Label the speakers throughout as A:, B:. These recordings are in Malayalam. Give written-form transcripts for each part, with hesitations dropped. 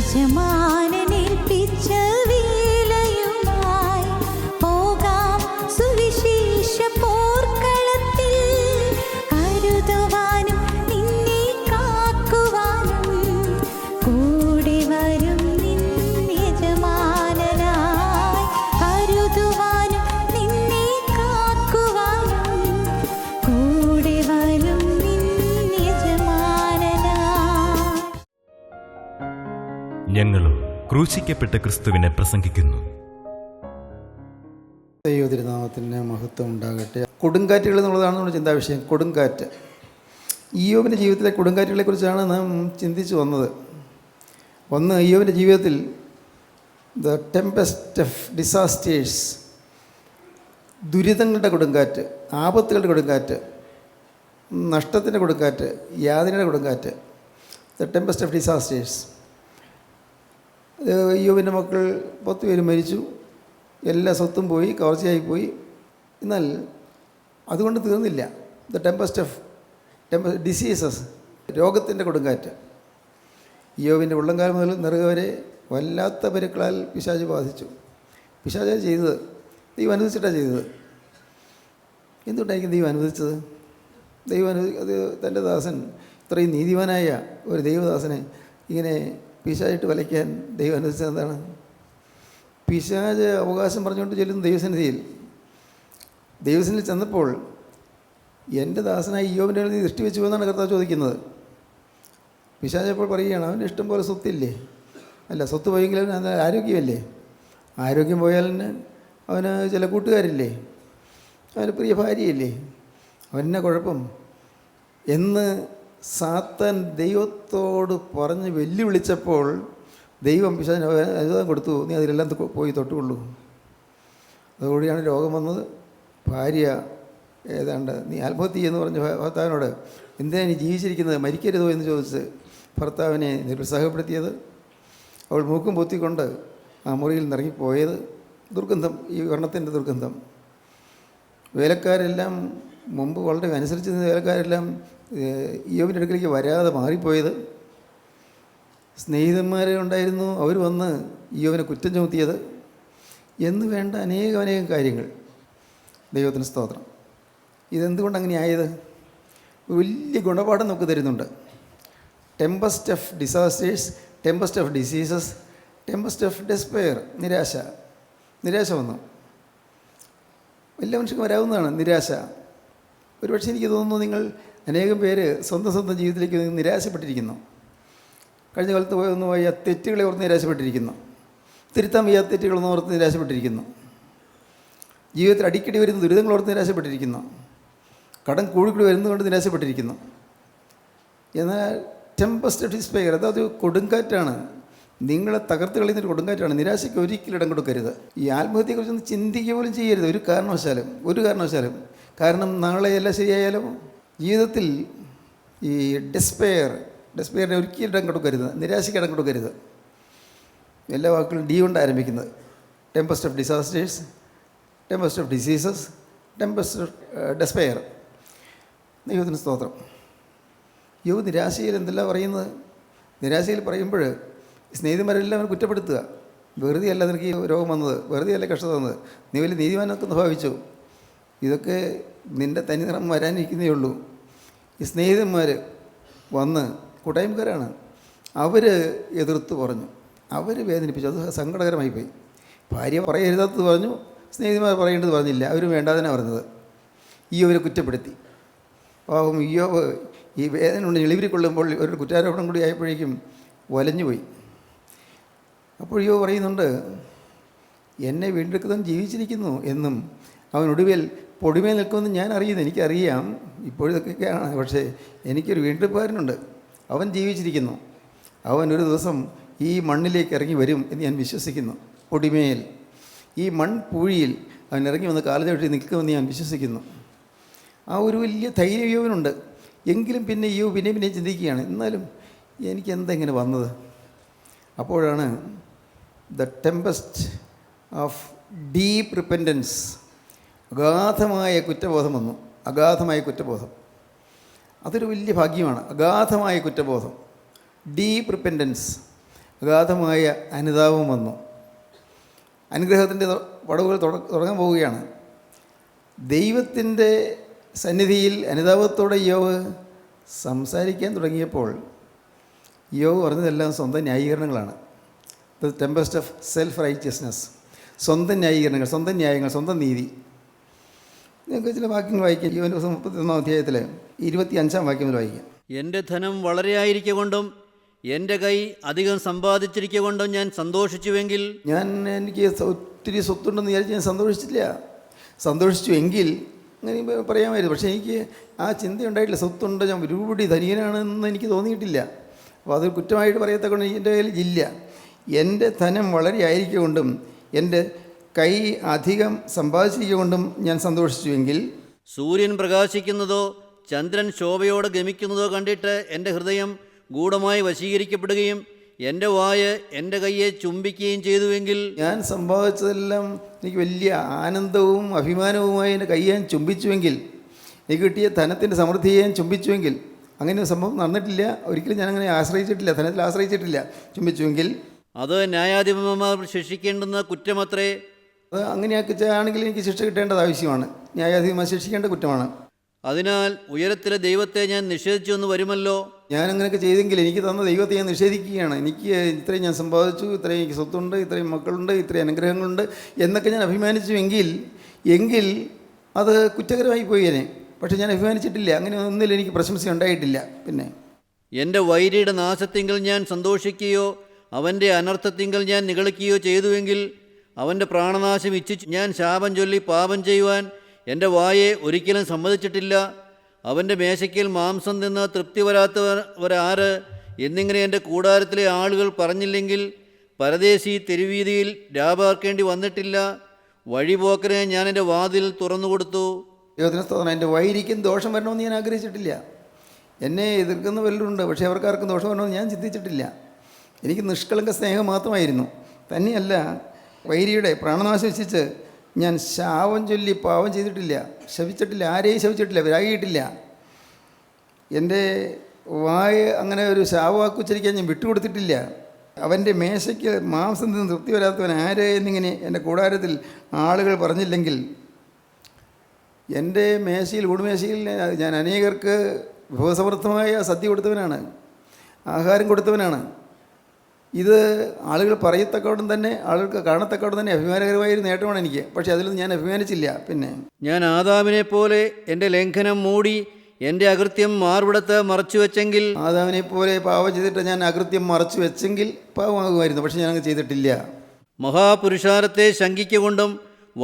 A: യജമാനനേൽപ്പിച്ച വേലയുമായി പോകാം സുവിശേഷ പോർക്കളത്തിൽ. കരുതുവാനും നിന്നെ കാക്കുവാനും കൂടെ വരും നിൻ യജമാനനായി. കരുതുവാനും നിന്നെ കാക്കുവാനും കൂടെ വരും നിൻ യജമാനനായി.
B: ഞങ്ങളും ക്രൂശിക്കപ്പെട്ട ക്രിസ്തുവിനെ പ്രസംഗിക്കുന്നു.
C: ദൈവതിരുനാമത്തിന് മഹത്വം ഉണ്ടാകട്ടെ. കൊടുങ്കാറ്റുകൾ എന്നുള്ളതാണ് നമ്മുടെ ചിന്താവിഷയം. കൊടുങ്കാറ്റ്. ഇയ്യോബിൻ്റെ ജീവിതത്തിലെ കൊടുങ്കാറ്റുകളെക്കുറിച്ചാണ് നാം ചിന്തിച്ചു വന്നത്. ഒന്ന്, ഇയ്യോബിൻ്റെ ജീവിതത്തിൽ ദ ടെമ്പസ്റ്റ് ഓഫ് ഡിസാസ്റ്റേഴ്സ്, ദുരിതങ്ങളുടെ കൊടുങ്കാറ്റ്, ആപത്തുകളുടെ കൊടുങ്കാറ്റ്, നഷ്ടത്തിൻ്റെ കൊടുങ്കാറ്റ്, യാതനയുടെ കൊടുങ്കാറ്റ്. The tempest of disasters. ഇയ്യോബിൻ്റെ മക്കൾ 10 പേര് മരിച്ചു, എല്ലാ സ്വത്തും പോയി, കവർച്ചയായിപ്പോയി. എന്നാൽ അതുകൊണ്ട് തീർന്നില്ല. ദ ടെമ്പസ്റ്റ് ഓഫ് ഡിസീസസ്, രോഗത്തിൻ്റെ കൊടുങ്കാറ്റ്. ഇയ്യോബിൻ്റെ ഉള്ളംകാലം മുതൽ നെറുക വരെ വല്ലാത്ത പരുക്കളാൽ പിശാച് ബാധിച്ചു. പിശാച് ചെയ്തത് ദൈവം അനുവദിച്ചിട്ടാണ് ചെയ്തത്. എന്തുകൊണ്ടായിരിക്കും ദൈവം അനുവദിച്ചത്? അത് തൻ്റെ ദാസൻ, ഇത്രയും നീതിമാനായ ഒരു ദൈവദാസനെ ഇങ്ങനെ പിശാചിട്ട് വലയ്ക്കാൻ ദൈവം അനുവദിച്ചത് എന്താണ്? പിശാച് അവകാശം പറഞ്ഞുകൊണ്ട് ചെല്ലുന്ന ദൈവസന്നിധിയിൽ ചെന്നപ്പോൾ എൻ്റെ ദാസനായി ഇയ്യോബിൻ്റെ എഴുതി ദൃഷ്ടി വെച്ചു എന്നാണ് കർത്താവ് ചോദിക്കുന്നത്. പിശാച് അപ്പോൾ പറയുകയാണ്, അവൻ്റെ ഇഷ്ടം പോലെ സ്വത്തില്ലേ? അല്ല, സ്വത്ത് പോയെങ്കിലും അവന് ആരോഗ്യമല്ലേ? ആരോഗ്യം പോയാൽ അവന് ചില കൂട്ടുകാരില്ലേ? അവന് പ്രിയ ഭാര്യയില്ലേ? അവനെന്നാ കുഴപ്പം എന്ന് സാത്താൻ ദൈവത്തോട് പറഞ്ഞ് വെല്ലുവിളിച്ചപ്പോൾ ദൈവം പിശാചിന് അനുവാദം കൊടുത്തു, നീ അതിലെല്ലാം പോയി തൊട്ടുകൊള്ളൂ. അതുകൂടിയാണ് രോഗം വന്നത്. ഭാര്യ ഏതാണ്ട് നീ ആത്മഹത്യ എന്ന് പറഞ്ഞ ഭർത്താവിനോട് എന്തിനാ നീ ജീവിച്ചിരിക്കുന്നത്, മരിക്കരുതോ എന്ന് ചോദിച്ച് ഭർത്താവിനെ നിരുത്സാഹപ്പെടുത്തിയത്. അവൾ മൂക്കും പൊത്തിക്കൊണ്ട് ആ മുറിയിൽ നിറങ്ങിപ്പോയത്. ദുർഗന്ധം, ഈ വർണ്ണത്തിൻ്റെ ദുർഗന്ധം. വേലക്കാരെല്ലാം മുമ്പ് വളരെ അനുസരിച്ച് നിന്ന വേലക്കാരെല്ലാം ഇയ്യോബിൻ്റെ അടുക്കലേക്ക് വരാതെ മാറിപ്പോയത്. സ്നേഹിതന്മാരെ ഉണ്ടായിരുന്നു, അവർ വന്ന് ഇയ്യോബിനെ കുറ്റം ചുമത്തിയത് എന്ന് വേണ്ട അനേകം കാര്യങ്ങൾ. ദൈവത്തിന് സ്തോത്രം. ഇതെന്തുകൊണ്ട് അങ്ങനെ ആയത്? വലിയ ഗുണപാഠം നമുക്ക് തരുന്നുണ്ട്. Tempest of disasters, Tempest of diseases, Tempest of despair, നിരാശ വന്നു. എല്ലാ മനുഷ്യർക്കും വരാവുന്നതാണ് നിരാശ. ഒരുപക്ഷെ എനിക്ക് തോന്നുന്നു നിങ്ങൾ അനേകം പേര് സ്വന്തം ജീവിതത്തിലേക്ക് നിരാശപ്പെട്ടിരിക്കുന്നു. കഴിഞ്ഞ കാലത്ത് പോയ തെറ്റുകളെ ഓർത്ത് നിരാശപ്പെട്ടിരിക്കുന്നു. തിരുത്താൻ വയ്യാത്ത തെറ്റുകളൊന്നും ഓർത്ത് നിരാശപ്പെട്ടിരിക്കുന്നു. ജീവിതത്തിൽ അടിക്കടി വരുന്ന ദുരിതങ്ങളോർത്ത് നിരാശപ്പെട്ടിരിക്കുന്നു. കടം കൂടിക്കൂടി വരുന്നതുകൊണ്ട് നിരാശപ്പെട്ടിരിക്കുന്നു. എന്നാൽ ടെമ്പസ്റ്റ് ഓഫ് ഡിസ്പെയർ, അതൊരു കൊടുങ്കാറ്റാണ്, നിങ്ങളെ തകർത്ത് കളയുന്നൊരു കൊടുങ്കാറ്റാണ്. നിരാശയ്ക്ക് ഒരിക്കലും ഇടം കൊടുക്കരുത്. ഈ ആത്മഹത്യയെക്കുറിച്ചൊന്നും ചിന്തിക്കുക പോലും ചെയ്യരുത് ഒരു കാരണവശാലും. കാരണം നാളെ എല്ലാം ശരിയായാലോ. ജീവിതത്തിൽ ഈ ഡെസ്പെയറിനെ ഒരിക്കലും ഇടം കൊടുക്കരുത്, നിരാശയ്ക്ക് ഇടം കൊടുക്കരുത്. എല്ലാ വാക്കുകളും ഡി കൊണ്ട് ആരംഭിക്കുന്നത്. Tempest of disasters, Tempest of diseases, Tempest of despair. ദൈവത്തിന് സ്തോത്രം. നിരാശയിൽ എന്തെല്ലാം പറയുന്നത്? നിരാശയിൽ പറയുമ്പോൾ സ്നേഹിതന്മാരെല്ലാം അവനെ കുറ്റപ്പെടുത്തുക. വെറുതെ അല്ല നിനക്ക് ഈ രോഗം വന്നത്, വെറുതെ അല്ല കഷ്ടത വന്നത്, നീ വലിയ നീതിമാനൊക്കെ ഭാവിച്ചു, ഇതൊക്കെ നിൻ്റെ തനിനിറം വരാനിരിക്കുന്നേ ഉള്ളൂ. ഈ സ്നേഹിതന്മാർ വന്ന് കൂട്ടായ്മക്കാരാണ്, അവർ എതിർത്ത് പറഞ്ഞു, അവർ വേദനിപ്പിച്ചു. അത് സങ്കടകരമായിപ്പോയി. ഭാര്യ പറയരുതാത്തത് പറഞ്ഞു, സ്നേഹിതന്മാർ പറയേണ്ടത് പറഞ്ഞില്ല, അവർ വേണ്ടാതന്നെ പറഞ്ഞത്. ഇയ്യോബിനെ കുറ്റപ്പെടുത്തി. പാവം ഇയ്യോബ് ഈ വേദന കൊണ്ട് എളിവിരിക്കൊള്ളുമ്പോൾ ഒരു കുറ്റാരോപണം കൂടി ആയപ്പോഴേക്കും വലഞ്ഞുപോയി. അപ്പോൾ ഇയ്യോബ് പറയുന്നുണ്ട്, എന്നെ വീണ്ടെടുക്കുന്നവൻ ജീവിച്ചിരിക്കുന്നു എന്നും അവൻ ഒടുവിൽ പൊടിമേൽ നിൽക്കുമെന്ന് ഞാൻ അറിയുന്നു. എനിക്കറിയാം ഇപ്പോഴൊക്കെയാണ്, പക്ഷേ എനിക്കൊരു വീണ്ടെടുപ്പുകാരനുണ്ട്, അവൻ ജീവിച്ചിരിക്കുന്നു, അവൻ ഒരു ദിവസം ഈ മണ്ണിലേക്ക് ഇറങ്ങി വരും എന്ന് ഞാൻ വിശ്വസിക്കുന്നു. പൊടിമേൽ ഈ മൺപൂഴിയിൽ അവൻ ഇറങ്ങി വന്ന് കാലചവിട്ടി നിൽക്കുമെന്ന് ഞാൻ വിശ്വസിക്കുന്നു. ആ ഒരു വലിയ ധൈര്യം ഇയ്യോബിനുണ്ട്. എങ്കിലും പിന്നെ ഇയ്യോബ് പിന്നെയും ചിന്തിക്കുകയാണ്, എന്നാലും എനിക്ക് എന്താ ഇങ്ങനെ വന്നത്? അപ്പോഴാണ് the tempest of deep repentance, അഗാധമായ കുറ്റബോധം വന്നു. അഗാധമായ കുറ്റബോധം, അതൊരു വലിയ ഭാഗ്യമാണ്. അഗാധമായ കുറ്റബോധം, ഡീപ്പ് റിപ്പൻറ്റൻസ്. അഗാധമായ അനുതാപം വന്നു. അനുഗ്രഹത്തിൻ്റെ പടവുകൾ തുടങ്ങാൻ പോവുകയാണ്. ദൈവത്തിൻ്റെ സന്നിധിയിൽ അനുതാപത്തോടെ യോബ് സംസാരിക്കാൻ തുടങ്ങിയപ്പോൾ യോബ് പറഞ്ഞതെല്ലാം സ്വന്തം ന്യായീകരണങ്ങളാണ്. The tempest of self righteousness. സ്വന്തം ന്യായീകരണങ്ങൾ, സ്വന്തം ന്യായങ്ങൾ, സ്വന്തം നീതി. നിങ്ങൾക്ക് ചില വാക്യങ്ങൾ വായിക്കാം. യോബിൻ്റെ പുസ്തകം 31 അധ്യായത്തിൽ 25 വാക്യം മുതൽ വായിക്കാം.
D: എൻ്റെ ധനം വളരെയായിരിക്കൊണ്ടും എൻ്റെ കൈ അധികം സമ്പാദിച്ചിരിക്കൊണ്ടും ഞാൻ സന്തോഷിച്ചുവെങ്കിൽ,
C: എനിക്ക് ഒത്തിരി സ്വത്തുണ്ടെന്ന് വിചാരിച്ച് ഞാൻ സന്തോഷിച്ചു എങ്കിൽ അങ്ങനെ പറയാമായിരുന്നു. പക്ഷേ എനിക്ക് ആ ചിന്തയുണ്ടായിട്ടില്ല. സ്വത്തുണ്ട്, ഞാൻ ഒരുപടി ധനികനാണെന്ന് എനിക്ക് തോന്നിയിട്ടില്ല. അപ്പോൾ അത് കുറ്റമായിട്ട് പറയത്തക്കൊണ്ട് എൻ്റെ കയ്യിൽ ഇല്ല. എൻ്റെ ധനം വളരെ ആയിരിക്കൊണ്ടും എൻ്റെ കൈ അധികം സമ്പാദിച്ചിരിക്കൊണ്ടും ഞാൻ സന്തോഷിച്ചുവെങ്കിൽ,
D: സൂര്യൻ പ്രകാശിക്കുന്നതോ ചന്ദ്രൻ ശോഭയോടെ ഗമിക്കുന്നതോ കണ്ടിട്ട് എൻ്റെ ഹൃദയം ഗൂഢമായി വശീകരിക്കപ്പെടുകയും എൻ്റെ വായ് എൻ്റെ കൈയെ ചുംബിക്കുകയും ചെയ്തുവെങ്കിൽ,
C: ഞാൻ സമ്പാദിച്ചതെല്ലാം എനിക്ക് വലിയ ആനന്ദവും അഭിമാനവുമായി എൻ്റെ കൈ ഞാൻ ചുംബിച്ചുവെങ്കിൽ, എനിക്ക് കിട്ടിയ ധനത്തിൻ്റെ സമൃദ്ധിയെ ഞാൻ ചുംബിച്ചുവെങ്കിൽ, അങ്ങനെ ഒരു സംഭവം നടന്നിട്ടില്ല. ഒരിക്കലും ഞാൻ അങ്ങനെ ആശ്രയിച്ചിട്ടില്ല, ധനത്തിൽ ആശ്രയിച്ചിട്ടില്ല. ചുംബിച്ചുവെങ്കിൽ
D: അത് ന്യായാധിപന്മാർ ശിക്ഷിക്കേണ്ടുന്ന കുറ്റമത്രേ.
C: അത് അങ്ങനെയാണെങ്കിൽ എനിക്ക് ശിക്ഷ കിട്ടേണ്ടത് ആവശ്യമാണ്. ന്യായാധിപന്മാർ ശിക്ഷിക്കേണ്ട കുറ്റമാണ്.
D: അതിനാൽ ഉയരത്തിലെ ദൈവത്തെ ഞാൻ നിഷേധിച്ചു എന്ന് വരുമല്ലോ.
C: ഞാൻ അങ്ങനെയൊക്കെ ചെയ്തെങ്കിൽ എനിക്ക് തന്ന ദൈവത്തെ ഞാൻ നിഷേധിക്കുകയാണ്. എനിക്ക് ഇത്രയും ഞാൻ സമ്പാദിച്ചു, ഇത്രയും എനിക്ക് സ്വത്തുണ്ട്, ഇത്രയും മക്കളുണ്ട്, ഇത്രയും അനുഗ്രഹങ്ങളുണ്ട് എന്നൊക്കെ ഞാൻ അഭിമാനിച്ചുവെങ്കിൽ അത് കുറ്റകരമായി പോയേനെ. പക്ഷേ ഞാൻ അഭിമാനിച്ചിട്ടില്ല. അങ്ങനെ ഒന്നിലും എനിക്ക് പ്രശംസ ഉണ്ടായിട്ടില്ല. പിന്നെ
D: എൻ്റെ വൈരിയുടെ നാശത്തിങ്കൽ ഞാൻ സന്തോഷിക്കുകയോ അവൻ്റെ അനർത്ഥത്തിങ്കൽ ഞാൻ നിഗളിക്കുകയോ ചെയ്തുവെങ്കിൽ, അവൻ്റെ പ്രാണനാശം ഇച്ഛിച്ച് ഞാൻ ശാപം ചൊല്ലി പാപം ചെയ്യുവാൻ എൻ്റെ വായെ ഒരിക്കലും സമ്മതിച്ചിട്ടില്ല. അവൻ്റെ മേശയ്ക്കൽ മാംസം നിന്ന് തൃപ്തി വരാത്തവരാര് എന്നിങ്ങനെ എൻ്റെ കൂടാരത്തിലെ ആളുകൾ പറഞ്ഞില്ലെങ്കിൽ, പരദേശി തെരുവീതിയിൽ രാപാർക്കേണ്ടി വന്നിട്ടില്ല. വഴിപോക്കനെ ഞാൻ എൻ്റെ വാതിൽ തുറന്നുകൊടുത്തു.
C: ദൈവത്തിന് സ്തോത്രം. എൻ്റെ വൈരിക്കും ദോഷം വരണമെന്ന് ഞാൻ ആഗ്രഹിച്ചിട്ടില്ല. എന്നെ എതിർക്കുന്ന വല്ലതുണ്ട്, പക്ഷേ അവർക്കാർക്കും ദോഷം വരണമെന്ന് ഞാൻ ചിന്തിച്ചിട്ടില്ല. എനിക്ക് നിഷ്കളങ്ക സ്നേഹം മാത്രമായിരുന്നു. തന്നെയല്ല, വൈരിയുടെ പ്രാണനാശം ഇച്ഛിച്ച് ഞാൻ ശാപം ചൊല്ലി പാവം ചെയ്തിട്ടില്ല, ശപിച്ചിട്ടില്ല, ആരെയും ശപിച്ചിട്ടില്ല, വിരാഗിയിട്ടില്ല. എൻ്റെ വായ അങ്ങനെ ഒരു ശാപവാക്ക് ഉച്ചരിക്കാൻ ഞാൻ വിട്ടുകൊടുത്തിട്ടില്ല. അവൻ്റെ മേശയ്ക്ക് മാംസം നിന്ന് തൃപ്തി വരാത്തവൻ ആര് എന്നിങ്ങനെ എൻ്റെ കൂടാരത്തിൽ ആളുകൾ പറഞ്ഞില്ലെങ്കിൽ, എൻ്റെ മേശയിൽ ഊടുമേശയിൽ ഞാൻ അനേകർക്ക് വിഭവസമൃദ്ധമായ സദ്യ കൊടുത്തവനാണ്, ആഹാരം കൊടുത്തവനാണ്. ഇത് ആളുകൾ പറയത്തക്കോടും തന്നെ, ആളുകൾക്ക് കാണത്തക്കോടും തന്നെ അഭിമാനകരമായൊരു നേട്ടമാണ് എനിക്ക്. പക്ഷേ അതിലൊന്നും ഞാൻ അഭിമാനിച്ചില്ല. പിന്നെ ഞാൻ
D: ആദാമിനെ പോലെ എൻ്റെ ലംഘനം മൂടി എൻ്റെ അകൃത്യം മാർവിടത്ത് മറച്ചു വെച്ചെങ്കിൽ,
C: ആദാമിനെ പോലെ പാവം ചെയ്തിട്ട് ഞാൻ അകൃത്യം മറച്ചു വെച്ചെങ്കിൽ പാവമാകുമായിരുന്നു. പക്ഷേ ഞാനങ്ങ് ചെയ്തിട്ടില്ല.
D: മഹാപുരുഷാരത്തെ ശങ്കിക്കൊണ്ടും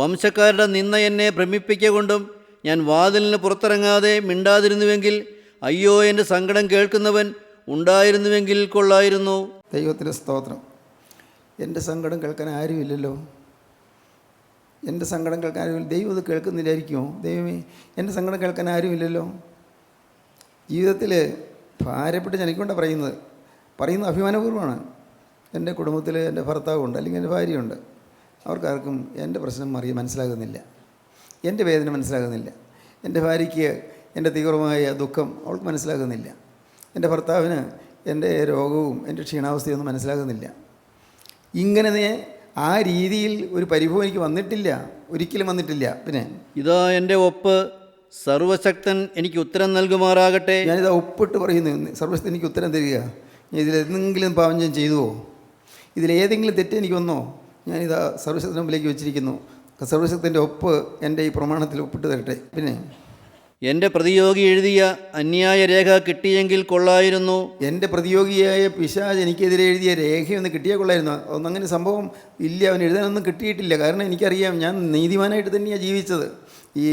D: വംശക്കാരുടെ നിന്ന എന്നെ ഭ്രമിപ്പിക്കൊണ്ടും ഞാൻ വാതിലിന് പുറത്തിറങ്ങാതെ മിണ്ടാതിരുന്നുവെങ്കിൽ, അയ്യോ എൻ്റെ സങ്കടം കേൾക്കുന്നവൻ ഉണ്ടായിരുന്നുവെങ്കിൽ കൊള്ളായിരുന്നു.
C: ദൈവത്തിൻ്റെ സ്തോത്രം. എൻ്റെ സങ്കടം കേൾക്കാൻ ആരുമില്ലല്ലോ. എൻ്റെ സങ്കടം കേൾക്കാൻ ആരുമില്ല. ദൈവം ഇത് കേൾക്കുന്നില്ലായിരിക്കുമോ? ദൈവമേ, എൻ്റെ സങ്കടം കേൾക്കാൻ ആരുമില്ലല്ലോ. ജീവിതത്തിൽ ഭാരപ്പെട്ട് ജനിക്കൊണ്ട് പറയുന്നത് അഭിമാനപൂർവ്വമാണ്. എൻ്റെ കുടുംബത്തിൽ എൻ്റെ ഭർത്താവുണ്ട്, അല്ലെങ്കിൽ എൻ്റെ ഭാര്യയുണ്ട്. അവർക്കാർക്കും എൻ്റെ പ്രശ്നം മനസ്സിലാകുന്നില്ല, എൻ്റെ വേദന മനസ്സിലാകുന്നില്ല. എൻ്റെ ഭാര്യയ്ക്ക് എൻ്റെ തീവ്രമായ ദുഃഖം അവൾക്ക് മനസ്സിലാകുന്നില്ല. എൻ്റെ ഭർത്താവിന് എൻ്റെ രോഗവും എൻ്റെ ക്ഷീണാവസ്ഥയൊന്നും മനസ്സിലാകുന്നില്ല. ഇങ്ങനെ ആ രീതിയിൽ ഒരു പരിഭവം എനിക്ക് വന്നിട്ടില്ല, ഒരിക്കലും വന്നിട്ടില്ല. പിന്നെ
D: ഇതാ എൻ്റെ ഒപ്പ്, സർവശക്തൻ എനിക്ക് ഉത്തരം നൽകുമാറാകട്ടെ.
C: ഞാനിതാ ഒപ്പിട്ട് പറയുന്നു, സർവശക്തൻ എനിക്ക് ഉത്തരം തരിക. ഇതിലെന്തെങ്കിലും പാവം ഞാൻ ചെയ്തുവോ, ഇതിലേതെങ്കിലും തെറ്റ് എനിക്ക് വന്നോ, ഞാനിതാ സർവശക്തൻ്റെ മുമ്പിലേക്ക് വെച്ചിരിക്കുന്നു. സർവശക്തൻ്റെ ഒപ്പ് എൻ്റെ ഈ പ്രമാണത്തിൽ ഒപ്പിട്ട് തരട്ടെ. പിന്നെ
D: എൻ്റെ പ്രതിയോഗി എഴുതിയ അന്യായ രേഖ കിട്ടിയെങ്കിൽ കൊള്ളായിരുന്നു.
C: എൻ്റെ പ്രതിയോഗിയായ പിശാച് എനിക്കെതിരെ എഴുതിയ രേഖയൊന്ന് കിട്ടിയാൽ കൊള്ളായിരുന്നു. ഒന്നങ്ങനെ സംഭവം ഇല്ല, അവൻ എഴുതാനൊന്നും കിട്ടിയിട്ടില്ല. കാരണം എനിക്കറിയാം, ഞാൻ നീതിമാനായിട്ട് തന്നെയാണ് ജീവിച്ചത്. ഈ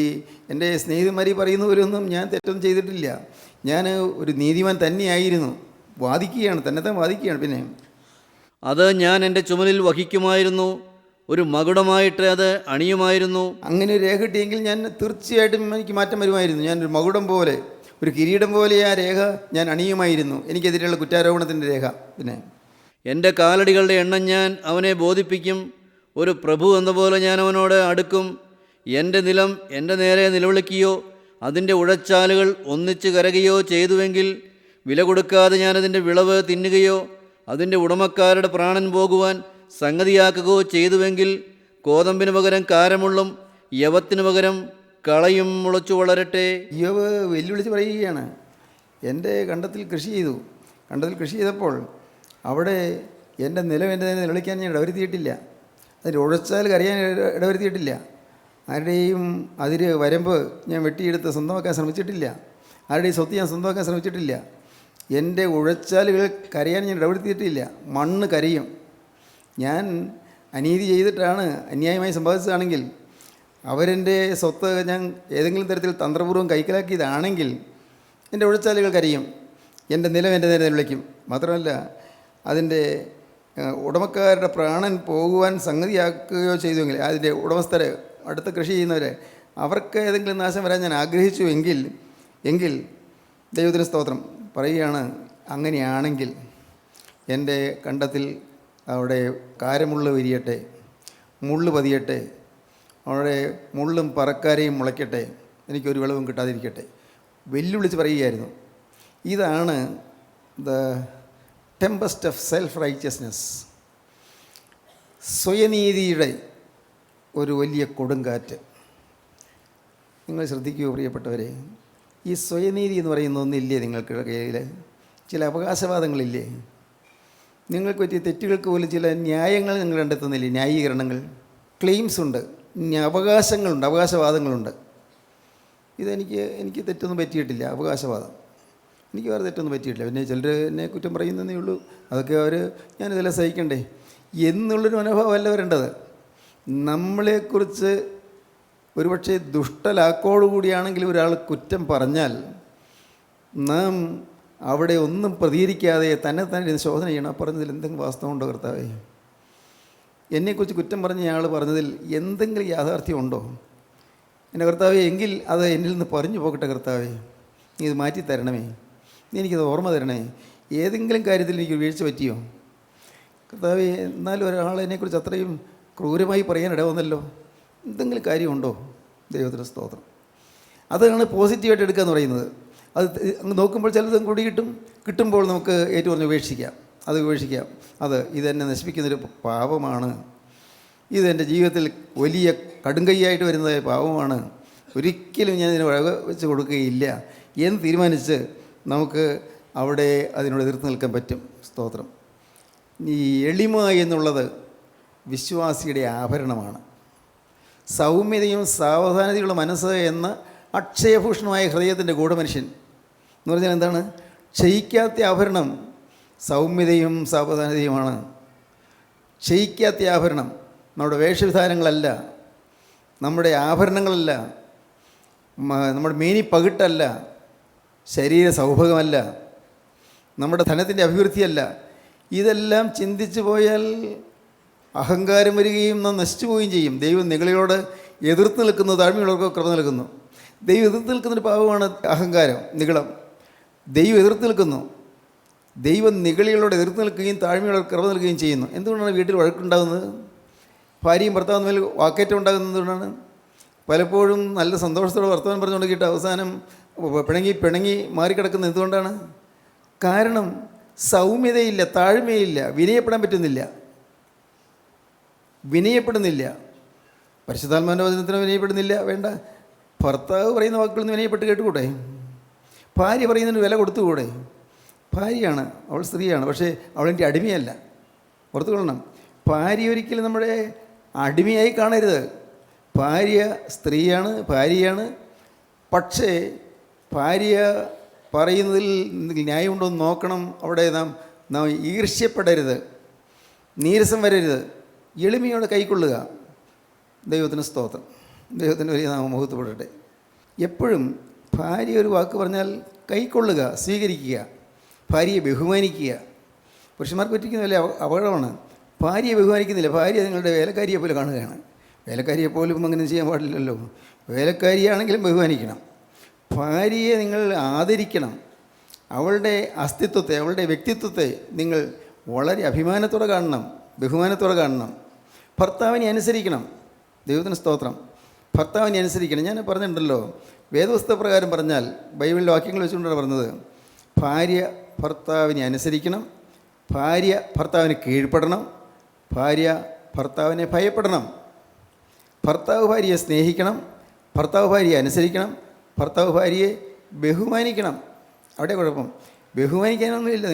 C: എൻ്റെ സ്നേഹിതന്മാരി പറയുന്നവരൊന്നും ഞാൻ തെറ്റൊന്നും ചെയ്തിട്ടില്ല. ഞാൻ ഒരു നീതിമാൻ തന്നെയായിരുന്നു. വാദിക്കുകയാണ്, തന്നെത്താൻ വാദിക്കുകയാണ്. പിന്നെ
D: അത് ഞാൻ എൻ്റെ ചുമലിൽ വഹിക്കുമായിരുന്നു, ഒരു മകുടമായിട്ട് അത് അണിയുമായിരുന്നു.
C: അങ്ങനെ ഒരു രേഖ കിട്ടിയെങ്കിൽ ഞാൻ തീർച്ചയായിട്ടും എനിക്ക് മാറ്റം വരുമായിരുന്നു. ഞാനൊരു മകുടം പോലെ, ഒരു കിരീടം പോലെ ആ രേഖ ഞാൻ അണിയുമായിരുന്നു, എനിക്കെതിരെയുള്ള കുറ്റാരോപണത്തിൻ്റെ രേഖ. പിന്നെ
D: എൻ്റെ കാലടികളുടെ എണ്ണം ഞാൻ അവനെ ബോധിപ്പിക്കും, ഒരു പ്രഭു എന്ന പോലെ ഞാൻ അവനോട് അടുക്കും. എൻ്റെ നിലം എൻ്റെ നേരെ നിലവിളിക്കുകയോ അതിൻ്റെ ഉഴച്ചാലുകൾ ഒന്നിച്ച് കരകുകയോ ചെയ്തുവെങ്കിൽ, വില കൊടുക്കാതെ ഞാനതിൻ്റെ വിളവ് തിന്നുകയോ അതിൻ്റെ ഉടമക്കാരുടെ പ്രാണൻ പോകുവാൻ സംഗതിയാക്കുകയോ ചെയ്തുവെങ്കിൽ കോതമ്പിന് പകരം കാരമുള്ളും യവത്തിന് പകരം കളയും മുളച്ചു വളരട്ടെ.
C: ഇയ്യോബ് വെല്ലുവിളിച്ച് പറയുകയാണ്, എൻ്റെ കണ്ടത്തിൽ കൃഷി ചെയ്തു. കണ്ടത്തിൽ കൃഷി ചെയ്തപ്പോൾ അവിടെ എൻ്റെ നിലം എൻ്റെ നിലവിളിക്കാൻ ഞാൻ ഇടവരുത്തിയിട്ടില്ല. അതിൻ്റെ ഉഴച്ചാൽ കരയാൻ ഇടവരുത്തിയിട്ടില്ല. ആരുടെയും അതിര് വരമ്പ് ഞാൻ വെട്ടിയെടുത്ത് സ്വന്തമാക്കാൻ ശ്രമിച്ചിട്ടില്ല. ആരുടെയും സ്വത്ത് ഞാൻ സ്വന്തമാക്കാൻ ശ്രമിച്ചിട്ടില്ല. എൻ്റെ ഉഴച്ചാലുകൾ കരയാൻ ഞാൻ ഇടവരുത്തിയിട്ടില്ല. മണ്ണ് കരയും. ഞാൻ അനീതി ചെയ്തിട്ടാണ് അന്യായമായി സമ്പാദിച്ചതാണെങ്കിൽ, അവരെൻ്റെ സ്വത്ത് ഞാൻ ഏതെങ്കിലും തരത്തിൽ തന്ത്രപൂർവ്വം കൈക്കലാക്കിയതാണെങ്കിൽ എൻ്റെ ഉഴച്ചാലുകൾ കരയും, എൻ്റെ നിലം എൻ്റെ നേരെ വിളിക്കും. മാത്രമല്ല അതിൻ്റെ ഉടമക്കാരുടെ പ്രാണൻ പോകുവാൻ സംഗതിയാക്കുകയോ ചെയ്തുവെങ്കിൽ, അതിൻ്റെ ഉടമസ്ഥരെ അടുത്ത് കൃഷി ചെയ്യുന്നവരെ അവർക്ക് ഏതെങ്കിലും നാശം വരാൻ ഞാൻ ആഗ്രഹിച്ചു എങ്കിൽ ദൈവത്തിന് സ്തോത്രം പറയുകയാണ്, അങ്ങനെയാണെങ്കിൽ എൻ്റെ കണ്ടത്തിൽ അവിടെ കാരമുള്ള് വിരിയട്ടെ, മുള്ള് പതിയട്ടെ, അവിടെ മുള്ളും പറക്കാരെയും മുളയ്ക്കട്ടെ, എനിക്കൊരു വിളവും കിട്ടാതിരിക്കട്ടെ. വെല്ലുവിളിച്ച് പറയുകയായിരുന്നു. ഇതാണ് the tempest of self righteousness, സ്വയനീതിയുടെ ഒരു വലിയ കൊടുങ്കാറ്റ്. നിങ്ങൾ ശ്രദ്ധിക്കുക പ്രിയപ്പെട്ടവരെ, ഈ സ്വയനീതി എന്ന് പറയുന്ന ഒന്നില്ലേ നിങ്ങൾക്ക് കയ്യിൽ? ചില അവകാശവാദങ്ങളില്ലേ? നിങ്ങൾക്ക് പറ്റിയ തെറ്റുകൾക്ക് പോലും ചില ന്യായങ്ങൾ നിങ്ങൾ കണ്ടെത്തുന്നില്ലേ? ന്യായീകരണങ്ങൾ, ക്ലെയിംസ് ഉണ്ട്, അവകാശങ്ങളുണ്ട്, അവകാശവാദങ്ങളുണ്ട്. എനിക്ക് തെറ്റൊന്നും പറ്റിയിട്ടില്ല, അവകാശവാദം. എനിക്ക് വേറെ തെറ്റൊന്നും പറ്റിയിട്ടില്ല. പിന്നെ ചിലർ എന്നെ കുറ്റം പറയുന്നതേ ഉള്ളൂ, അതൊക്കെ ഞാനിതെല്ലാം സഹിക്കണ്ടേ എന്നുള്ളൊരു മനോഭാവമല്ല വരേണ്ടത്. നമ്മളെക്കുറിച്ച് ഒരുപക്ഷെ ദുഷ്ടലാക്കോടുകൂടിയാണെങ്കിൽ ഒരാൾ കുറ്റം പറഞ്ഞാൽ നാം അവിടെ ഒന്നും പ്രതികരിക്കാതെ തന്നെ ശോധന ചെയ്യണം. പറഞ്ഞതിൽ എന്തെങ്കിലും വാസ്തവമുണ്ടോ കർത്താവേ? എന്നെക്കുറിച്ച് കുറ്റം പറഞ്ഞ ആൾ പറഞ്ഞതിൽ എന്തെങ്കിലും യാഥാർത്ഥ്യമുണ്ടോ എൻ്റെ കർത്താവേ? എങ്കിൽ അത് എന്നിൽ നിന്ന് പറഞ്ഞു പോകട്ടെ കർത്താവേ, നീ ഇത് മാറ്റി തരണമേ, നീ എനിക്കത് ഓർമ്മ തരണേ. ഏതെങ്കിലും കാര്യത്തിൽ എനിക്ക് വീഴ്ച പറ്റിയോ കർത്താവേ? എന്നാലും ഒരാൾ എന്നെക്കുറിച്ച് അത്രയും ക്രൂരമായി പറയാൻ ഇടവന്നല്ലോ, എന്തെങ്കിലും കാര്യമുണ്ടോ? ദൈവത്തിന് സ്തോത്രം. അതാണ് പോസിറ്റീവായിട്ട് എടുക്കുക എന്ന് പറയുന്നത്. അത് അങ്ങ് നോക്കുമ്പോൾ ചിലത് കൂടി കിട്ടുമ്പോൾ നമുക്ക് ഏറ്റവും പറഞ്ഞ് ഉപേക്ഷിക്കാം, അത് ഉപേക്ഷിക്കാം. ഇതെന്നെ നശിപ്പിക്കുന്നൊരു പാപമാണ്, ഇതെൻ്റെ ജീവിതത്തിൽ വലിയ കടുങ്കൈയായിട്ട് വരുന്ന പാപമാണ്, ഒരിക്കലും ഞാൻ ഇതിനെ വഴ വെച്ച് കൊടുക്കുകയില്ല എന്ന് തീരുമാനിച്ച് നമുക്ക് അവിടെ അതിനോട് എതിർത്ത് നിൽക്കാൻ പറ്റും. സ്തോത്രം. ഈ എളിമ എന്നുള്ളത് വിശ്വാസിയുടെ ആഭരണമാണ്. സൗമ്യതയും സാവധാനതയുള്ള മനസ്സ് എന്ന അക്ഷയഭൂഷണമായ ഹൃദയത്തിൻ്റെ ഗൂഢമനുഷ്യൻ എന്ന് പറഞ്ഞാൽ എന്താണ്? ക്ഷയിക്കാത്ത ആഭരണം സൗമ്യതയും സാവധാനതയുമാണ്. ക്ഷയിക്കാത്ത ആഭരണം നമ്മുടെ വേഷവിധാനങ്ങളല്ല, നമ്മുടെ ആഭരണങ്ങളല്ല, നമ്മുടെ മേനി പകിട്ടല്ല, ശരീര സൗഭഗമല്ല, നമ്മുടെ ധനത്തിൻ്റെ അഭിവൃദ്ധിയല്ല. ഇതെല്ലാം ചിന്തിച്ചു പോയാൽ അഹങ്കാരം വരികയും നാം നശിച്ചു പോവുകയും ചെയ്യും. ദൈവം നിങ്ങളോട് എതിർത്ത് നിൽക്കുന്നു, താഴ്മയുള്ളവർക്ക് കൃപ നൽകുന്നു. ദൈവം എതിർത്ത് നിൽക്കുന്നൊരു പാവമാണ് അഹങ്കാരം, നിഗളം. ദൈവം എതിർത്ത് നിൽക്കുന്നു. ദൈവം നിഗളികളോട് എതിർത്ത് നിൽക്കുകയും താഴ്മയുള്ളവർക്ക് കൃപ നൽകുകയും ചെയ്യുന്നു. എന്തുകൊണ്ടാണ് വീട്ടിൽ വഴക്കുണ്ടാകുന്നത്? ഭാര്യയും ഭർത്താവും തമ്മിൽ വാക്കേറ്റം ഉണ്ടാകുന്നത് എന്തുകൊണ്ടാണ്? പലപ്പോഴും നല്ല സന്തോഷത്തോടെ വർത്തമാനം പറഞ്ഞുകൊണ്ടിട്ട് അവസാനം പിണങ്ങി മാറിക്കിടക്കുന്നത് എന്തുകൊണ്ടാണ്? കാരണം സൗമ്യതയില്ല, താഴ്മയില്ല, വിനയപ്പെടുന്നില്ല. പരിശുദ്ധാത്മാവിൻ്റെ വചനത്തിന് വിനയപ്പെടുന്നില്ല, വേണ്ട. ഭർത്താവ് പറയുന്ന വാക്കുകളൊന്നും വിനയപ്പെട്ട് കേട്ടുകൂടെ? ഭാര്യ പറയുന്നതിന് വില കൊടുത്തുകൂടെ? ഭാര്യയാണ്, അവൾ സ്ത്രീയാണ്, പക്ഷേ അവളെൻ്റെ അടിമയല്ല. ഓർത്തുകൊള്ളണം, ഭാര്യ ഒരിക്കലും നമ്മുടെ അടിമയായി കാണരുത്. ഭാര്യ സ്ത്രീയാണ്, ഭാര്യയാണ്. പക്ഷേ ഭാര്യ പറയുന്നതിൽ ന്യായമുണ്ടോ എന്ന് നോക്കണം. അവിടെ നാം ഈർഷ്യപ്പെടരുത്, നീരസം വരരുത്, എളിമയോടെ കൈക്കൊള്ളുക. ദൈവത്തിന് സ്തോത്രം, ദൈവത്തിന് വലിയ നാമം മുഹൂർത്തപ്പെടട്ടെ. എപ്പോഴും ഭാര്യ ഒരു വാക്ക് പറഞ്ഞാൽ കൈക്കൊള്ളുക, സ്വീകരിക്കുക, ഭാര്യയെ ബഹുമാനിക്കുക. പുരുഷന്മാർക്ക് പറ്റിക്കുന്ന വലിയ അപകടമാണ്. ഭാര്യയെ ബഹുമാനിക്കുന്നില്ല, ഭാര്യ നിങ്ങളുടെ വേലക്കാരിയെ പോലെ കാണുകയാണ്. വേലക്കാരിയെ പോലും അങ്ങനെ ചെയ്യാൻ പാടില്ലല്ലോ. വേലക്കാരിയാണെങ്കിലും ബഹുമാനിക്കണം. ഭാര്യയെ നിങ്ങൾ ആദരിക്കണം. അവളുടെ അസ്തിത്വത്തെ, അവളുടെ വ്യക്തിത്വത്തെ നിങ്ങൾ വളരെ അഭിമാനത്തോടെ കാണണം, ബഹുമാനത്തോടെ കാണണം. ഭർത്താവിനെ അനുസരിക്കണം. ദൈവത്തിന് സ്തോത്രം. ഭർത്താവിനെ അനുസരിക്കണം. ഞാൻ പറഞ്ഞിട്ടുണ്ടല്ലോ, വേദപുസ്തക പ്രകാരം പറഞ്ഞാൽ, ബൈബിളിലെ വാക്യങ്ങൾ വെച്ചുകൊണ്ടാണ് പറഞ്ഞത്, ഭാര്യ ഭർത്താവിനെ അനുസരിക്കണം, ഭാര്യ ഭർത്താവിന് കീഴ്പ്പെടണം, ഭാര്യ ഭർത്താവിനെ ഭയപ്പെടണം, ഭർത്താവ് ഭാര്യയെ സ്നേഹിക്കണം, ഭർത്താവ് ഭാര്യയെ അനുസരിക്കണം, ഭർത്താവ് ഭാര്യയെ ബഹുമാനിക്കണം. അവിടെ കുഴപ്പം. ബഹുമാനിക്കാനൊന്നുമില്ല,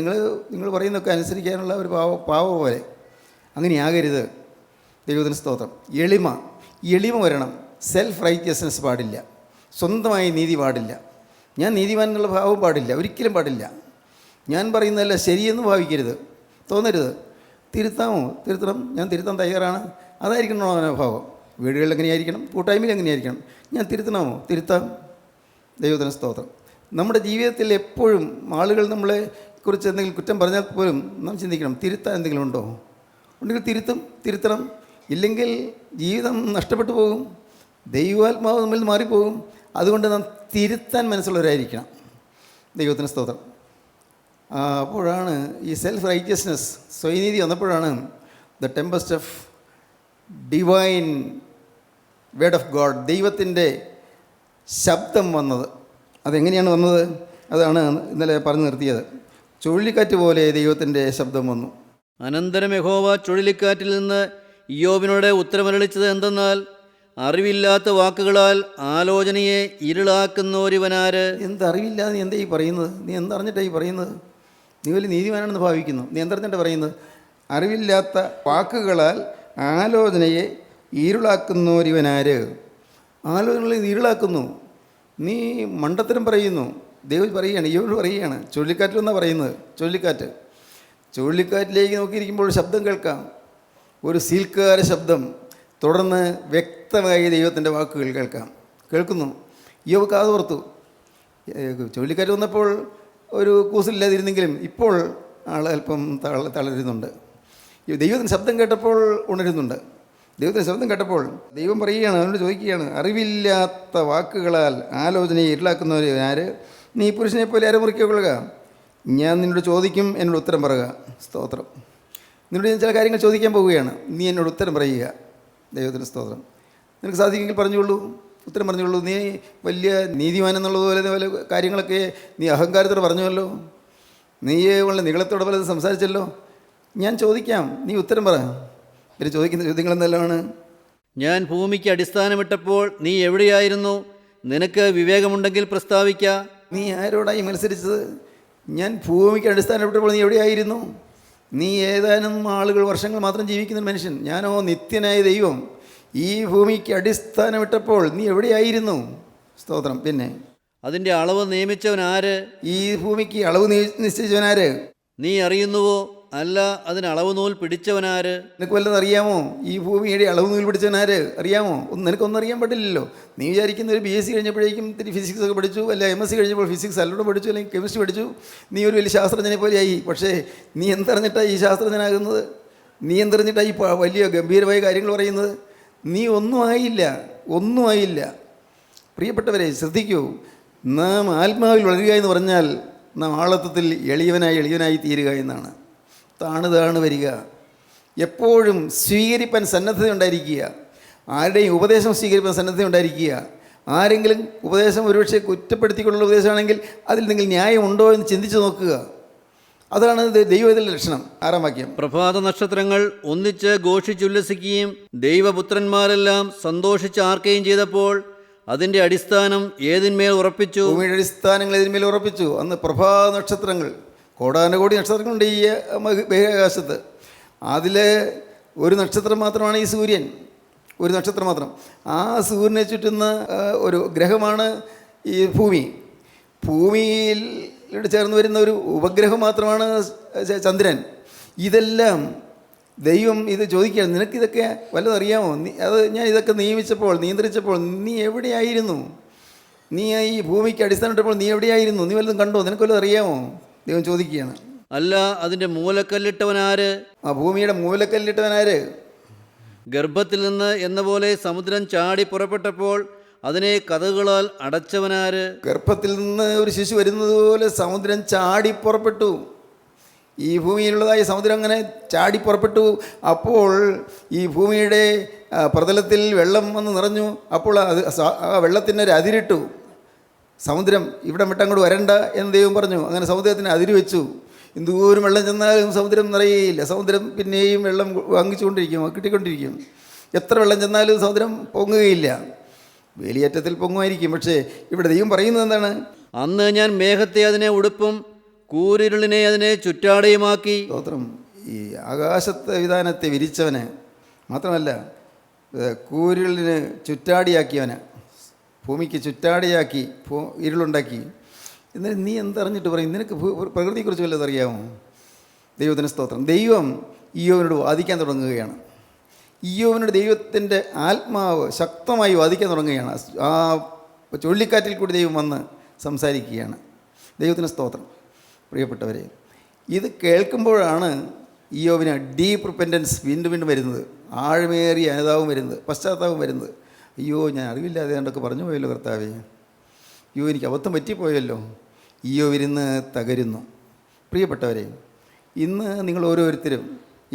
C: നിങ്ങൾ പറയുന്നതൊക്കെ അനുസരിക്കാനുള്ള ഒരു പാവ പോലെ. അങ്ങനെയാകരുത്. ദൈവത്തിന് സ്തോത്രം. എളിമ വരണം. സെൽഫ് റൈറ്റിയസ്നെസ് പാടില്ല, സ്വന്തമായി നീതി പാടില്ല, ഞാൻ നീതിമാൻ എന്നുള്ള ഭാവം പാടില്ല, ഒരിക്കലും പാടില്ല. ഞാൻ പറയുന്നതല്ല ശരിയെന്ന് ഭാവിക്കരുത്, തോന്നരുത്. തിരുത്തണം, ഞാൻ തിരുത്താൻ തയ്യാറാണ്, അതായിരിക്കണോ മനോഭാവം. വീടുകളിൽ എങ്ങനെയായിരിക്കണം, കൂട്ടായ്മയിൽ എങ്ങനെയായിരിക്കണം, ഞാൻ തിരുത്താം. ദൈവത്തിന് സ്തോത്രം. നമ്മുടെ ജീവിതത്തിൽ എപ്പോഴും ആളുകൾ നമ്മളെ കുറിച്ച് എന്തെങ്കിലും കുറ്റം പറഞ്ഞാൽ പോലും നാം ചിന്തിക്കണം, തിരുത്താൻ എന്തെങ്കിലും ഉണ്ടോ? ഉണ്ടെങ്കിൽ തിരുത്തണം. ഇല്ലെങ്കിൽ ജീവിതം നഷ്ടപ്പെട്ടു പോകും, ദൈവാത്മാവ് നമ്മിൽ മാറിപ്പോകും. അതുകൊണ്ട് നാം തിരുത്താൻ മനസ്സുള്ളവരായിരിക്കണം. ദൈവത്തിന് സ്തോത്രം. അപ്പോഴാണ് ഈ സെൽഫ് റൈറ്റിയസ്നെസ്, സ്വയനീതി വന്നപ്പോഴാണ് the tempest of divine word of God, ദൈവത്തിൻ്റെ ശബ്ദം വന്നത്. അതെങ്ങനെയാണ് വന്നത്? അതാണ് ഇന്നലെ പറഞ്ഞു നിർത്തിയത്. ചുഴലിക്കാറ്റ് പോലെ ദൈവത്തിൻ്റെ ശബ്ദം വന്നു.
D: അനന്തരം യഹോവ ചുഴലിക്കാറ്റിൽ നിന്ന് ഇയ്യോബിനോട് ഉത്തരമരുളിച്ചത് എന്തെന്നാൽ, അറിവില്ലാത്ത വാക്കുകളാൽ ആലോചനയെ ഇരുളാക്കുന്നോരിവനാര്.
C: എന്തറിവില്ലാതെ നീ എന്താ ഈ പറയുന്നത്? നീ എന്തറിഞ്ഞിട്ടാണ് ഈ പറയുന്നത്? നീ വലിയ നീതിമാനാണെന്ന് ഭാവിക്കുന്നു. നീ എന്തറിഞ്ഞിട്ടാണ് പറയുന്നത്? അറിവില്ലാത്ത വാക്കുകളാൽ ആലോചനയെ ഇരുളാക്കുന്നോരിവനാര്. ആലോചനകളെ ഇരുളാക്കുന്നു. നീ മണ്ടത്തരം പറയുന്നു. ദൈവം പറയുകയാണ്, ഇവരോട് പറയുകയാണ്. ചുഴലിക്കാറ്റിലെന്നാണ് പറയുന്നത്. ചുഴലിക്കാറ്റിലേക്ക് നോക്കിയിരിക്കുമ്പോൾ ശബ്ദം കേൾക്കാം, ഒരു സീൽക്കാര ശബ്ദം. തുടർന്ന് വ്യക്തമായി ദൈവത്തിൻ്റെ വാക്കുകൾ കേൾക്കുന്നു. യോബ് കാതോർത്തു. ചുഴലിക്കാറ്റ് വന്നപ്പോൾ ഒരു കൂസില്ലാതിരുന്നെങ്കിലും ഇപ്പോൾ ആൾ അല്പം തളരുന്നുണ്ട്. ദൈവത്തിൻ്റെ ശബ്ദം കേട്ടപ്പോൾ ഉണരുന്നുണ്ട്. ദൈവത്തിൻ്റെ ശബ്ദം കേട്ടപ്പോൾ ദൈവം പറയുകയാണ്, അവനോട് ചോദിക്കുകയാണ്, അറിവില്ലാത്ത വാക്കുകളാൽ ആലോചനയെ ഇരുളാക്കുന്നവർ ആര്? നീ പുരുഷനെ പോലെ അരമുറിക്കൊള്ളുക. ഞാൻ നിന്നോട് ചോദിക്കും, എന്നോട് ഉത്തരം പറയുക. സ്തോത്രം. നിന്നോട് ഞാൻ ചില കാര്യങ്ങൾ ചോദിക്കാൻ പോവുകയാണ്, നീ എന്നോട് ഉത്തരം പറയുക. ദൈവത്തിൻ്റെ സ്തോത്രം. നിനക്ക് സാധിക്കുമെങ്കിൽ പറഞ്ഞുകൊള്ളൂ, ഉത്തരം പറഞ്ഞുകൊള്ളൂ. നീ വലിയ നീതിമാൻ എന്നുള്ളതുപോലെ പല കാര്യങ്ങളൊക്കെ നീ അഹങ്കാരത്തോടെ പറഞ്ഞുവല്ലോ, നീ വളരെ നികളത്തോടെ പലത് സംസാരിച്ചല്ലോ. ഞാൻ ചോദിക്കാം, നീ ഉത്തരം പറ. ഇവർ ചോദിക്കുന്ന ചോദ്യങ്ങൾ എന്തെല്ലാമാണ്?
D: ഞാൻ ഭൂമിക്ക് അടിസ്ഥാനമിട്ടപ്പോൾ നീ എവിടെയായിരുന്നു? നിനക്ക് വിവേകമുണ്ടെങ്കിൽ പ്രസ്താവിക്ക.
C: നീ ആരോടായി മത്സരിച്ചത്? ഞാൻ ഭൂമിക്ക് അടിസ്ഥാനപ്പെട്ടപ്പോൾ നീ എവിടെയായിരുന്നു? നീ ഏതാനും ആളുകൾ, വർഷങ്ങൾ മാത്രം ജീവിക്കുന്ന മനുഷ്യൻ. ഞാനോ നിത്യനായ ദൈവം. ഈ ഭൂമിക്ക് അടിസ്ഥാനമിട്ടപ്പോൾ നീ എവിടെയായിരുന്നു? സ്തോത്രം. പിന്നെ
D: അതിൻ്റെ അളവ് നിയമിച്ചവൻ ആര്?
C: ഈ ഭൂമിക്ക് അളവ് നിശ്ചയിച്ചവനാര്?
D: നീ അറിയുന്നുവോ? അല്ല, അതിന് അളവ് നൂൽ പിടിച്ചവനാര്?
C: നിനക്ക് വല്ലതും അറിയാമോ? ഈ ഭൂമിയുടെ അളവ് നൂൽ പിടിച്ചവനാര്? അറിയാമോ? നിനക്കൊന്നും അറിയാൻ പറ്റില്ലല്ലോ. നീ വിചാരിക്കുന്ന ഒരു BSc കഴിഞ്ഞപ്പോഴേക്കും ഇത്തിരി ഫിസിക്സ് ഒക്കെ പഠിച്ചു, അല്ല MSc കഴിഞ്ഞപ്പോൾ ഫിസിക്സ് അല്ലോടെ പഠിച്ചു, അല്ലെങ്കിൽ കെമിസ്ട്രി പഠിച്ചു, നീ ഒരു വലിയ ശാസ്ത്രജ്ഞനെ പോലെയായി. പക്ഷേ നീ എന്തറിഞ്ഞിട്ടാണ് ഈ ശാസ്ത്രജ്ഞനാകുന്നത്? നീ എന്തറിഞ്ഞിട്ടാണ് ഈ വലിയ ഗംഭീരമായ കാര്യങ്ങൾ പറയുന്നത്? നീ ഒന്നും ആയില്ല. പ്രിയപ്പെട്ടവരെ, ശ്രദ്ധിക്കൂ. നാം ആത്മാവിൽ വളരുക എന്ന് പറഞ്ഞാൽ നാം ആളത്വത്തിൽ എളിയവനായി തീരുക എന്നാണ്. താണ് വരിക. എപ്പോഴും സ്വീകരിപ്പാൻ സന്നദ്ധത ഉണ്ടായിരിക്കുക. ആരുടെയും ഉപദേശം സ്വീകരിപ്പാൻ സന്നദ്ധത ഉണ്ടായിരിക്കുക. ആരെങ്കിലും ഉപദേശം ഒരുപക്ഷെ കുറ്റപ്പെടുത്തിക്കൊണ്ടുള്ള ഉപദേശമാണെങ്കിൽ അതിൽ നിങ്ങൾ ന്യായമുണ്ടോ എന്ന് ചിന്തിച്ച് നോക്കുക. അതാണ് ദൈവത്തിൻ്റെ ലക്ഷണം. 6-ാം വാക്യം.
D: പ്രഭാത നക്ഷത്രങ്ങൾ ഒന്നിച്ച് ഘോഷിച്ചുല്ലസിക്കുകയും ദൈവപുത്രന്മാരെല്ലാം സന്തോഷിച്ച് ആർക്കുകയും ചെയ്തപ്പോൾ അതിൻ്റെ അടിസ്ഥാനം ഏതിന്മേൽ ഉറപ്പിച്ചു?
C: ഭൂമിയുടെ അടിസ്ഥാനങ്ങൾ ഏതിന്മേൽ ഉറപ്പിച്ചു? അന്ന് പ്രഭാത നക്ഷത്രങ്ങൾ, കോടാനുകോടി നക്ഷത്രങ്ങളുണ്ട് ഈ ബഹിരാകാശത്ത്. അതിൽ ഒരു നക്ഷത്രം മാത്രമാണ് ഈ സൂര്യൻ. ഒരു നക്ഷത്രം മാത്രം. ആ സൂര്യനെ ചുറ്റുന്ന ഒരു ഗ്രഹമാണ് ഈ ഭൂമി. ഭൂമിയിൽ ചേർന്ന് വരുന്ന ഒരു ഉപഗ്രഹം മാത്രമാണ് ചന്ദ്രൻ. ഇതെല്ലാം ദൈവം ഇത് ചോദിക്കുകയാണ്, നിനക്കിതൊക്കെ വല്ലതും അറിയാമോ? ഞാൻ ഇതൊക്കെ നിയന്ത്രിച്ചപ്പോൾ നീ എവിടെയായിരുന്നു? നീ ഈ ഭൂമിക്ക് അടിസ്ഥാനമിട്ടപ്പോൾ നീ എവിടെയായിരുന്നു? നീ വല്ലതും കണ്ടോ? നിനക്ക് വല്ലതും അറിയാമോ? ദൈവം ചോദിക്കുകയാണ്.
D: അല്ല, അതിൻ്റെ മൂലക്കല്ലിട്ടവനാര്?
C: ആ ഭൂമിയുടെ മൂലക്കല്ലിട്ടവനാര്?
D: ഗർഭത്തിൽ നിന്ന് എന്ന പോലെ സമുദ്രം ചാടി പുറപ്പെട്ടപ്പോൾ അതിനെ കഥകളാൽ അടച്ചവനാര്?
C: ഗർഭത്തിൽ നിന്ന് ഒരു ശിശു വരുന്നത് പോലെ സമുദ്രം ചാടി പുറപ്പെട്ടു. ഈ ഭൂമിയിലുള്ളതായ സമുദ്രം അങ്ങനെ ചാടി പുറപ്പെട്ടു. അപ്പോൾ ഈ ഭൂമിയുടെ പ്രതലത്തിൽ വെള്ളം വന്ന് നിറഞ്ഞു. അപ്പോൾ ആ വെള്ളത്തിനൊരു അതിരിട്ടു. സമുദ്രം ഇവിടെ വിട്ടങ്ങോട്ട് വരണ്ട എന്ന് ദൈവം പറഞ്ഞു. അങ്ങനെ സമുദ്രത്തിന് അതിര് വെച്ചു. എന്തോരം വെള്ളം ചെന്നാലും സമുദ്രം നിറയുകയില്ല. സമുദ്രം പിന്നെയും വെള്ളം വാങ്ങിച്ചുകൊണ്ടിരിക്കും, കിട്ടിക്കൊണ്ടിരിക്കും. എത്ര വെള്ളം ചെന്നാലും സമുദ്രം പൊങ്ങുകയില്ല. വേലിയേറ്റത്തിൽ പൊങ്ങുമായിരിക്കും. പക്ഷേ ഇവിടെ ദൈവം പറയുന്നത് എന്താണ്?
D: അന്ന് ഞാൻ മേഘത്തെ അതിനെ ഉടുപ്പും കൂരിരുളിനെ അതിനെ ചുറ്റാടയുമാക്കി.
C: സ്തോത്രം. ഈ ആകാശത്തെ വിധാനത്തെ വിരിച്ചവന് മാത്രമല്ല, കൂരിരുളിന് ചുറ്റാടിയാക്കിയവന്, ഭൂമിക്ക് ചുറ്റാടിയാക്കി ഇരുളുണ്ടാക്കി. എന്നാലും നീ എന്തറിഞ്ഞിട്ട് പറയും? നിനക്ക് പ്രകൃതിയെക്കുറിച്ച് വല്ലതും അറിയാമോ? ദൈവത്തിന് സ്തോത്രം. ദൈവം ഇയ്യോവിനോട് വാദിക്കാൻ തുടങ്ങുകയാണ്. ഇയ്യോവിനോട് ദൈവത്തിൻ്റെ ആത്മാവ് ശക്തമായി വാദിക്കാൻ തുടങ്ങുകയാണ്. ആ ചുഴലിക്കാറ്റിൽ കൂടി ദൈവം വന്ന് സംസാരിക്കുകയാണ്. ദൈവത്തിന് സ്തോത്രം. പ്രിയപ്പെട്ടവരെ, ഇത് കേൾക്കുമ്പോഴാണ് ഇയ്യോവിന് ഡീപ്പ് റിപ്പൻറ്റൻസ് വീണ്ടും വീണ്ടും വരുന്നത്, ആഴമേറിയ അനുതാപം വരുന്നത്, പശ്ചാത്താപം വരുന്നത്. അയ്യോ, ഞാൻ അറിവില്ലാതെ കണ്ടൊക്കെ പറഞ്ഞു പോയല്ലോ കർത്താവേ, അയ്യോ എനിക്ക് അബദ്ധം പറ്റിപ്പോയല്ലോ. ഇയ്യോവിരുന്ന് തകരുന്നു. പ്രിയപ്പെട്ടവരെ, ഇന്ന് നിങ്ങൾ ഓരോരുത്തരും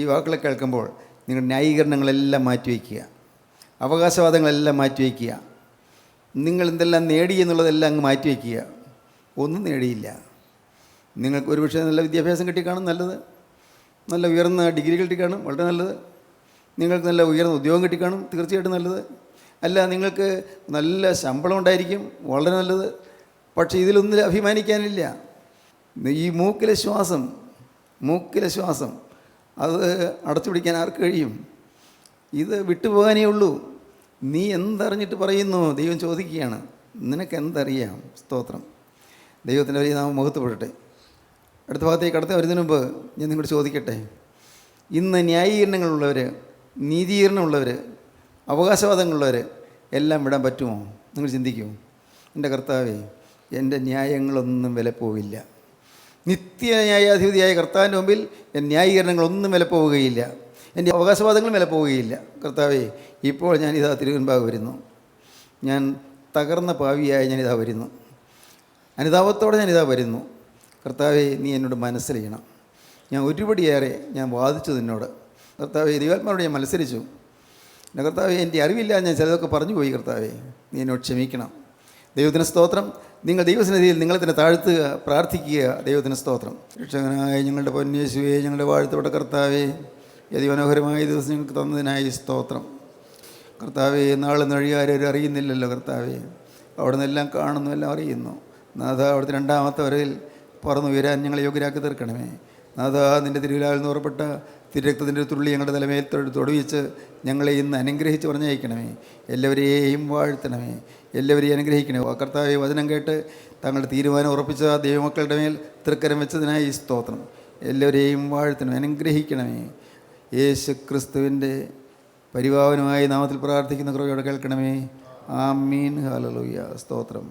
C: ഈ വാക്കുകളെ കേൾക്കുമ്പോൾ നിങ്ങളുടെ ന്യായീകരണങ്ങളെല്ലാം മാറ്റിവെക്കുക, അവകാശവാദങ്ങളെല്ലാം മാറ്റിവെക്കുക, നിങ്ങൾ എന്തെല്ലാം നേടി എന്നുള്ളതെല്ലാം അങ്ങ് മാറ്റിവെക്കുക. ഒന്നും നേടിയില്ല. നിങ്ങൾക്ക് ഒരുപക്ഷെ നല്ല വിദ്യാഭ്യാസം കിട്ടിക്കാണും, നല്ലത്. നല്ല ഉയർന്ന ഡിഗ്രികൾ കിട്ടിക്കാണും, വളരെ നല്ലത്. നിങ്ങൾക്ക് നല്ല ഉയർന്ന ഉദ്യോഗം കിട്ടിക്കാണും, തീർച്ചയായിട്ടും നല്ലത്. അല്ല, നിങ്ങൾക്ക് നല്ല ശമ്പളം ഉണ്ടായിരിക്കും, വളരെ നല്ലത്. പക്ഷേ ഇതിലൊന്നും അഭിമാനിക്കാനില്ല. ഈ മൂക്കിലെ ശ്വാസം അത് അടച്ചു പിടിക്കാൻ ആർക്ക് കഴിയും? ഇത് വിട്ടുപോകാനേ ഉള്ളൂ. നീ എന്തറിഞ്ഞിട്ട് പറയുന്നു? ദൈവം ചോദിക്കുകയാണ്, നിനക്ക് എന്തറിയാം? സ്തോത്രം. ദൈവത്തിൻ്റെ വലിയ നാമം മഹത്വപ്പെടട്ടെ. അടുത്ത ഭാഗത്തേക്ക് കടത്തി വരുന്നതിന് മുമ്പ് ഞാൻ നിങ്ങളോട് ചോദിക്കട്ടെ, ഇന്ന് ന്യായീകരണങ്ങളുള്ളവർ, നീതീകരണമുള്ളവർ, അവകാശവാദങ്ങളുള്ളവർ എല്ലാം വിടാൻ പറ്റുമോ? നിങ്ങൾ ചിന്തിക്കൂ. എൻ്റെ കർത്താവേ, എൻ്റെ ന്യായങ്ങളൊന്നും വില പോവില്ല. നിത്യ ന്യായാധിപതിയായ കർത്താവിൻ്റെ മുമ്പിൽ എൻ്റെ ന്യായീകരണങ്ങളൊന്നും വില പോവുകയില്ല. എൻ്റെ അവകാശവാദങ്ങളും വില പോവുകയില്ല. കർത്താവേ, ഇപ്പോൾ ഞാനിതാ തിരുവൻപാകെ വരുന്നു. ഞാൻ തകർന്ന പാവിയായി ഞാനിതാ വരുന്നു. അനുതാപത്തോടെ ഞാനിതാ വരുന്നു. കർത്താവേ, നീ എന്നോട് മനസ്സിലെയ്യണം. ഞാൻ ഒരുപടിയേറെ ഞാൻ വാദിച്ചു നിന്നോട്. കർത്താവേ, ദൈവാത്മാവോട് ഞാൻ മത്സരിച്ചു. എൻ്റെ കർത്താവേ, എൻ്റെ അറിവില്ല, ഞാൻ ചിലതൊക്കെ പറഞ്ഞു പോയി. കർത്താവേ, നീ എന്നോട് ക്ഷമിക്കണം. ദൈവത്തിന് സ്തോത്രം. നിങ്ങൾ ദൈവസന്നിധിയിൽ നിങ്ങളെ തന്നെ താഴ്ത്തുക, പ്രാർത്ഥിക്കുക. ദൈവത്തിന് സ്തോത്രം. രക്ഷകനായ ഞങ്ങളുടെ പൊന്നേശുവേ, ഞങ്ങളുടെ വാഴ്ത്തപ്പെട്ട കർത്താവേ, അതിമനോഹരമായ ദിവസം ഞങ്ങൾക്ക് തന്നതിനായി സ്തോത്രം. കർത്താവേ, നാളെ നഴിയാരും അറിയുന്നില്ലല്ലോ കർത്താവേ, അവിടെ നിന്നെല്ലാം കാണുന്നു, എല്ലാം അറിയുന്നു. നാഥ, അവിടുത്തെ രണ്ടാമത്തെ വരയിൽ പറന്നുയരാൻ ഞങ്ങളെ യോഗ്യരാക്കി തീർക്കണമേ. നാഥ, നിൻ്റെ തിരുവിലാവിൽ നിന്ന് പുറപ്പെട്ട തിരുരക്തത്തിൻ്റെ തുള്ളി ഞങ്ങളുടെ തലമേൽ തൊടുവിച്ച് ഞങ്ങളെ ഇന്ന് അനുഗ്രഹിച്ച് പറഞ്ഞയക്കണമേ. എല്ലാവരെയും വാഴ്ത്തണമേ, എല്ലാവരെയും അനുഗ്രഹിക്കണമേ. കർത്താവെ, വചനം കേട്ട് തങ്ങളുടെ തീരുമാനം ഉറപ്പിച്ച ദൈവമക്കളുടെ മേൽ തൃക്കരം വെച്ചതിനായി സ്തോത്രം. എല്ലാവരെയും വാഴ്ത്തണമേ, അനുഗ്രഹിക്കണമേ. യേശു ക്രിസ്തുവിൻ്റെ പരിപാവനമായ നാമത്തിൽ പ്രാർത്ഥിക്കുന്ന കൃപയോടെ കേൾക്കണമേ. ആമീൻ. ഹല്ലേലൂയ. സ്തോത്രം.